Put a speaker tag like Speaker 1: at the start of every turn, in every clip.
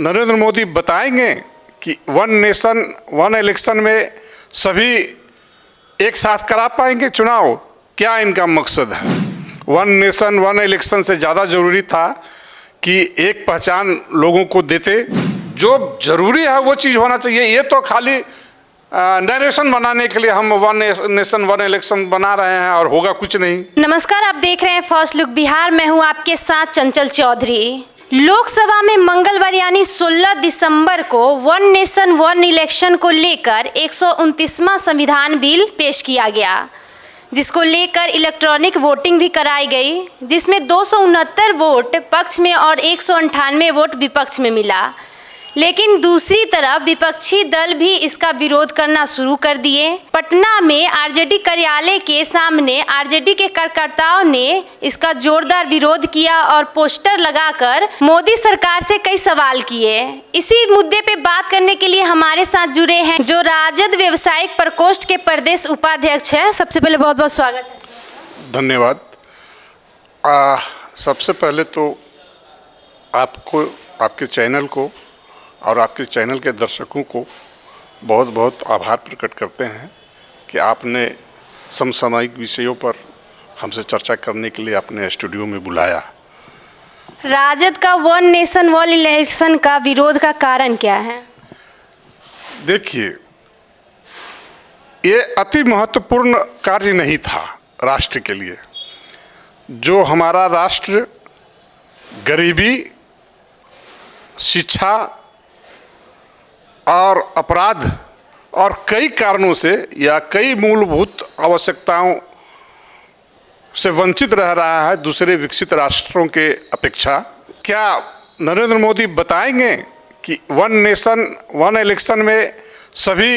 Speaker 1: नरेंद्र मोदी बताएंगे कि one nation one election में सभी एक साथ करा पाएंगे चुनाव? क्या इनका मकसद है? वन नेशन वन इलेक्शन से ज़्यादा ज़रूरी था कि एक पहचान लोगों को देते। जो ज़रूरी है वो चीज़ होना चाहिए। ये तो खाली नरेशन बनाने के लिए हम वन नेशन वन इलेक्शन बना रहे हैं और होगा कुछ नहीं।
Speaker 2: नमस्कार, आप देख रहे हैं फर्स्ट लुक बिहार। मैं हूं आपके साथ चंचल चौधरी। लोकसभा में मंगलवार यानी 16 दिसंबर को वन नेशन वन इलेक्शन को लेकर 129वां संविधान बिल पेश किया गया, जिसको लेकर इलेक्ट्रॉनिक वोटिंग भी कराई गई, जिसमें 269 वोट पक्ष में और 198 वोट विपक्ष में मिला। लेकिन दूसरी तरफ विपक्षी दल भी इसका विरोध करना शुरू कर दिए। पटना में आरजेडी कार्यालय के सामने आरजेडी के कार्यकर्ताओं ने इसका जोरदार विरोध किया और पोस्टर लगाकर मोदी सरकार से कई सवाल किए। इसी मुद्दे पे बात करने के लिए हमारे साथ जुड़े हैं जो राजद व्यवसायिक प्रकोष्ठ के प्रदेश उपाध्यक्ष है। सबसे पहले बहुत बहुत स्वागत है।
Speaker 1: धन्यवाद। सबसे पहले तो आपको, आपके चैनल को और आपके चैनल के दर्शकों को बहुत बहुत आभार प्रकट करते हैं कि आपने समसामयिक विषयों पर हमसे चर्चा करने के लिए अपने स्टूडियो में बुलाया।
Speaker 2: राजद का वन नेशन वन इलेक्शन का विरोध का कारण क्या है?
Speaker 1: देखिए, ये अति महत्वपूर्ण कार्य नहीं था राष्ट्र के लिए। जो हमारा राष्ट्र गरीबी, शिक्षा और अपराध और कई कारणों से या कई मूलभूत आवश्यकताओं से वंचित रह रहा है दूसरे विकसित राष्ट्रों के अपेक्षा। क्या नरेंद्र मोदी बताएंगे कि वन नेशन वन इलेक्शन में सभी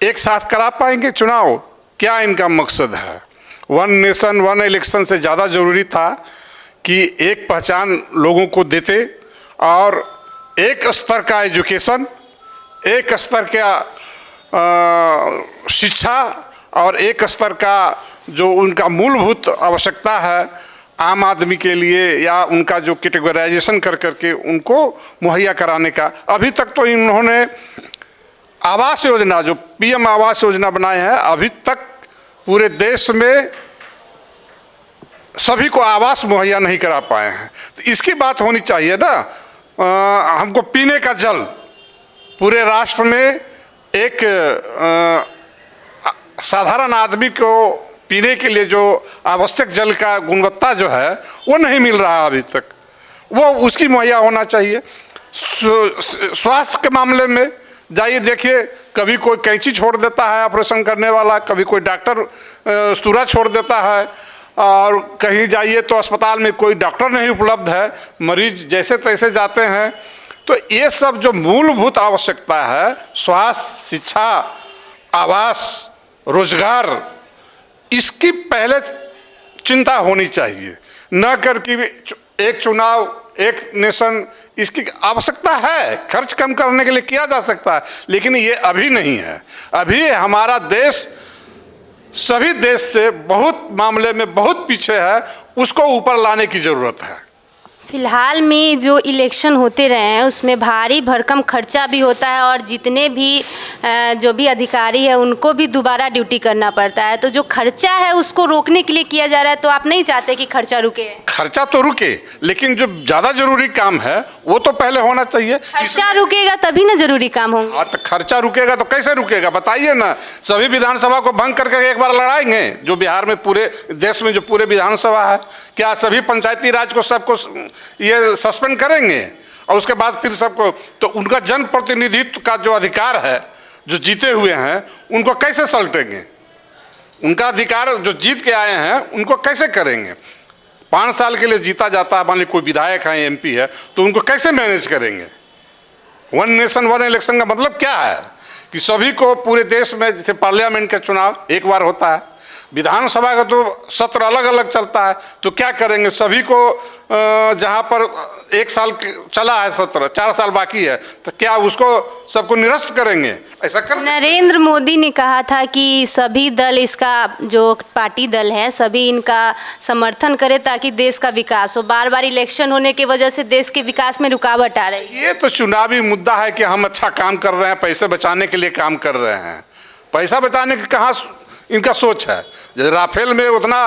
Speaker 1: एक साथ करा पाएंगे चुनाव? क्या इनका मकसद है? वन नेशन वन इलेक्शन से ज़्यादा ज़रूरी था कि एक पहचान लोगों को देते और एक स्तर का एजुकेशन, एक स्तर का शिक्षा और एक स्तर का जो उनका मूलभूत आवश्यकता है आम आदमी के लिए या उनका जो कैटेगराइजेशन कर करके उनको मुहैया कराने का। अभी तक तो इन्होंने आवास योजना, जो पीएम आवास योजना बनाए हैं, अभी तक पूरे देश में सभी को आवास मुहैया नहीं करा पाए हैं। तो इसकी बात होनी चाहिए ना। हमको पीने का जल, पूरे राष्ट्र में एक साधारण आदमी को पीने के लिए जो आवश्यक जल का गुणवत्ता जो है वो नहीं मिल रहा अभी तक, वो उसकी मुहैया होना चाहिए। स्वास्थ्य के मामले में जाइए, देखिए, कभी कोई कैंची छोड़ देता है ऑपरेशन करने वाला, कभी कोई डॉक्टर स्तूरा छोड़ देता है, और कहीं जाइए तो अस्पताल में कोई डॉक्टर नहीं उपलब्ध है, मरीज जैसे तैसे जाते हैं। तो ये सब जो मूलभूत आवश्यकता है, स्वास्थ्य, शिक्षा, आवास, रोजगार, इसकी पहले चिंता होनी चाहिए, न करके एक चुनाव एक नेशन, इसकी आवश्यकता है, खर्च कम करने के लिए किया जा सकता है, लेकिन ये अभी नहीं है। अभी हमारा देश सभी देश से बहुत मामले में बहुत पीछे है, उसको ऊपर लाने की ज़रूरत है।
Speaker 2: फिलहाल में जो इलेक्शन होते रहे हैं उसमें भारी भरकम खर्चा भी होता है और जितने भी जो भी अधिकारी है उनको भी दोबारा ड्यूटी करना पड़ता है। तो जो खर्चा है उसको रोकने के लिए किया जा रहा है। तो आप नहीं चाहते कि खर्चा रुके?
Speaker 1: खर्चा तो रुके, लेकिन जो ज़्यादा जरूरी काम है वो तो पहले होना चाहिए।
Speaker 2: खर्चा रुकेगा तभी ना जरूरी काम होंगे।
Speaker 1: हाँ, तो खर्चा रुकेगा तो कैसे रुकेगा बताइए ना। सभी विधानसभा को भंग करके एक बार लड़ाएंगे, जो बिहार में पूरे देश में जो पूरे विधानसभा है, क्या सभी पंचायती राज को सबको ये सस्पेंड करेंगे और उसके बाद फिर सबको? तो उनका जन प्रतिनिधित्व का जो अधिकार है, जो जीते हुए हैं, उनको कैसे सल्टेंगे? उनका अधिकार जो जीत के आए हैं उनको कैसे करेंगे? 5 साल के लिए जीता जाता है, मान लीजिए कोई विधायक है, एमपी है, तो उनको कैसे मैनेज करेंगे? वन नेशन वन इलेक्शन का मतलब क्या है कि सभी को पूरे देश में, जैसे पार्लियामेंट का चुनाव एक बार होता है, विधानसभा का तो सत्र अलग अलग चलता है, तो क्या करेंगे? सभी को जहाँ पर 1 साल चला है सत्र, 4 साल बाकी है, तो क्या उसको सबको निरस्त करेंगे? ऐसा कर
Speaker 2: नरेंद्र मोदी ने कहा था कि सभी दल, इसका जो पार्टी दल है, सभी इनका समर्थन करे ताकि देश का विकास हो। बार बार इलेक्शन होने की वजह से देश के विकास में रुकावट आ रही है।
Speaker 1: ये तो चुनावी मुद्दा है कि हम अच्छा काम कर रहे हैं, पैसे बचाने के लिए काम कर रहे हैं। पैसा बचाने की कहाँ इनका सोच है? जैसे राफेल में उतना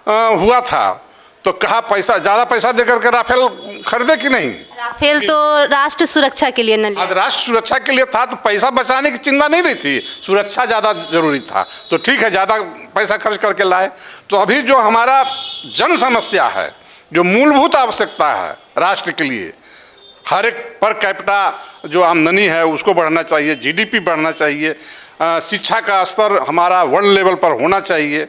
Speaker 1: हुआ था तो कहा पैसा, ज़्यादा पैसा देकर के राफेल खरीदे कि नहीं?
Speaker 2: राफेल तो राष्ट्र सुरक्षा के लिए न लिया।
Speaker 1: आज राष्ट्र सुरक्षा के लिए था तो पैसा बचाने की चिंता नहीं रही थी, सुरक्षा ज़्यादा जरूरी था, तो ठीक है ज़्यादा पैसा खर्च करके लाए। तो अभी जो हमारा जन समस्या है, जो मूलभूत आवश्यकता है राष्ट्र के लिए, हर एक पर कैपिटा जो आमदनी है उसको बढ़ना चाहिए, जीडीपी बढ़ना चाहिए, शिक्षा का स्तर हमारा वर्ल्ड लेवल पर होना चाहिए।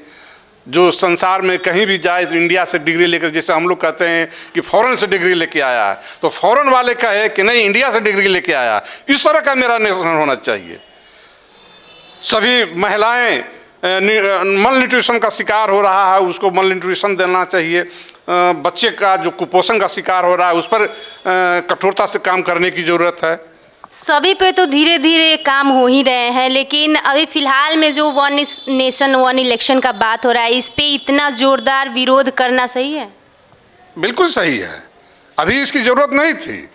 Speaker 1: जो संसार में कहीं भी जाए तो इंडिया से डिग्री लेकर, जैसे हम लोग कहते हैं कि फॉरेन से डिग्री लेके आया है, तो फॉरेन वाले कहे कि नहीं इंडिया से डिग्री लेके आया, इस तरह का मेरा नेशन होना चाहिए। सभी महिलाएं मल न्यूट्रिशन का शिकार हो रहा है, उसको मल न्यूट्रिशन देना चाहिए। बच्चे का जो कुपोषण का शिकार हो रहा है उस पर कठोरता से काम करने की ज़रूरत है।
Speaker 2: सभी पे तो धीरे धीरे काम हो ही रहे हैं, लेकिन अभी फिलहाल में जो 1 नेशन 1 इलेक्शन का बात हो रहा है, इस पे इतना जोरदार विरोध करना सही है?
Speaker 1: बिल्कुल सही है, अभी इसकी ज़रूरत नहीं थी।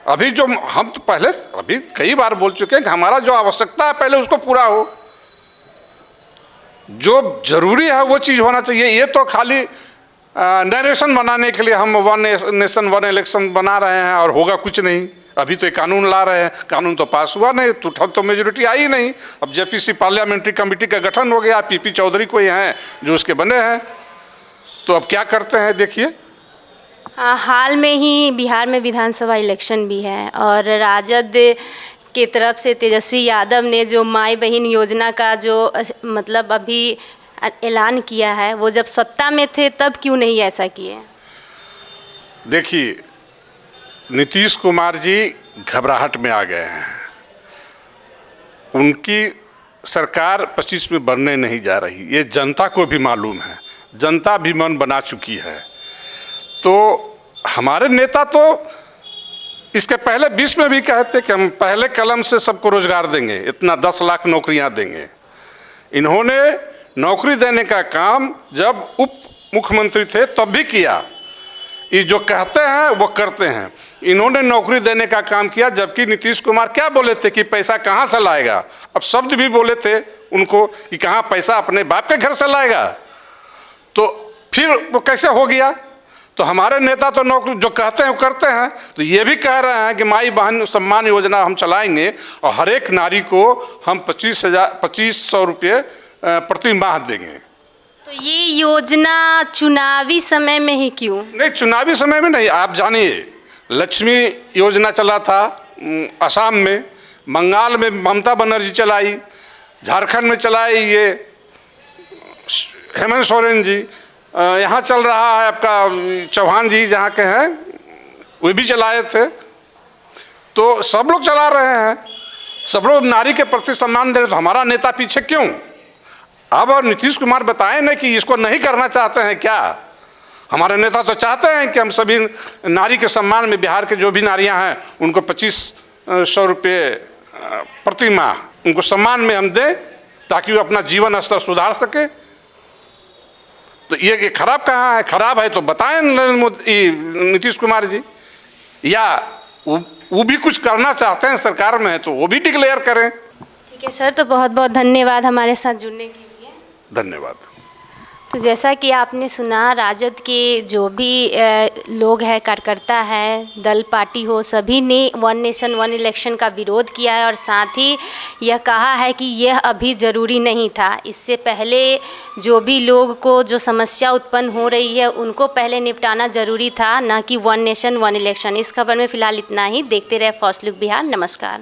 Speaker 1: अभी जो हम तो पहले अभी कई बार बोल चुके हैं कि हमारा जो आवश्यकता है पहले उसको पूरा हो, जो जरूरी है वो चीज़ होना चाहिए। ये तो खाली नरेशन बनाने के लिए हम 1 नेशन 1 इलेक्शन बना रहे हैं और होगा कुछ नहीं। अभी तो एक कानून ला रहे हैं, कानून तो पास हुआ नहीं, तो मेजोरिटी आई नहीं। अब जेपीसी पार्लियामेंट्री कमेटी का गठन हो गया, पीपी चौधरी कोई हैं जो उसके बने हैं, तो अब क्या करते हैं देखिए।
Speaker 2: हाल में ही बिहार में विधानसभा इलेक्शन भी है और राजद के तरफ से तेजस्वी यादव ने जो माई बहन योजना का जो मतलब अभी ऐलान किया है, वो जब सत्ता में थे तब क्यों नहीं ऐसा किए?
Speaker 1: देखिए, नीतीश कुमार जी घबराहट में आ गए हैं। उनकी सरकार 25 में बनने नहीं जा रही, ये जनता को भी मालूम है, जनता भी मन बना चुकी है। तो हमारे नेता तो इसके पहले 20 में भी कहते कि हम पहले कलम से सबको रोजगार देंगे, इतना 10 लाख नौकरियां देंगे। इन्होंने नौकरी देने का काम जब उप मुख्यमंत्री थे तब भी किया। ये जो कहते हैं वो करते हैं। इन्होंने नौकरी देने का काम किया, जबकि नीतीश कुमार क्या बोले थे कि पैसा कहाँ से लाएगा। अब शब्द भी बोले थे उनको कि कहाँ पैसा अपने बाप के घर से लाएगा, तो फिर वो कैसे हो गया? तो हमारे नेता तो नौकरी जो कहते हैं वो करते हैं। तो ये भी कह रहे हैं कि माई बहन सम्मान योजना हम चलाएंगे और हर एक नारी को हम 2500 रुपये प्रति माह देंगे।
Speaker 2: तो ये योजना चुनावी समय में ही क्यों? नहीं,
Speaker 1: चुनावी समय में नहीं। आप जानिए, लक्ष्मी योजना चला था असम में, बंगाल में ममता बनर्जी चलाई, झारखंड में चलाई ये हेमंत सोरेन जी, यहाँ चल रहा है आपका चौहान जी जहाँ के हैं वे भी चलाए थे। तो सब लोग चला रहे हैं, सब लोग नारी के प्रति सम्मान दे रहे, तो हमारा नेता पीछे क्यों? अब और नीतीश कुमार बताएं ना कि इसको नहीं करना चाहते हैं क्या? हमारे नेता तो चाहते हैं कि हम सभी नारी के सम्मान में, बिहार के जो भी नारियां हैं उनको 2500 रुपये प्रति माह उनको सम्मान में हम दें ताकि वो अपना जीवन स्तर सुधार सके। तो ये खराब कहाँ है? खराब है तो बताएं नरेंद्र मोदी, नीतीश कुमार जी, या वो भी कुछ करना चाहते हैं, सरकार में है तो वो भी डिक्लेयर करें।
Speaker 2: ठीक है सर, तो बहुत बहुत धन्यवाद हमारे साथ जुड़ने के लिए।
Speaker 1: धन्यवाद।
Speaker 2: तो जैसा कि आपने सुना, राजद के जो भी लोग हैं, कार्यकर्ता है, दल पार्टी हो, सभी ने 1 नेशन 1 इलेक्शन का विरोध किया है और साथ ही यह कहा है कि यह अभी ज़रूरी नहीं था। इससे पहले जो भी लोग को जो समस्या उत्पन्न हो रही है उनको पहले निपटाना ज़रूरी था, ना कि 1 नेशन 1 इलेक्शन। इस खबर में फ़िलहाल इतना ही। देखते रहे फर्स्ट लुक बिहार। नमस्कार।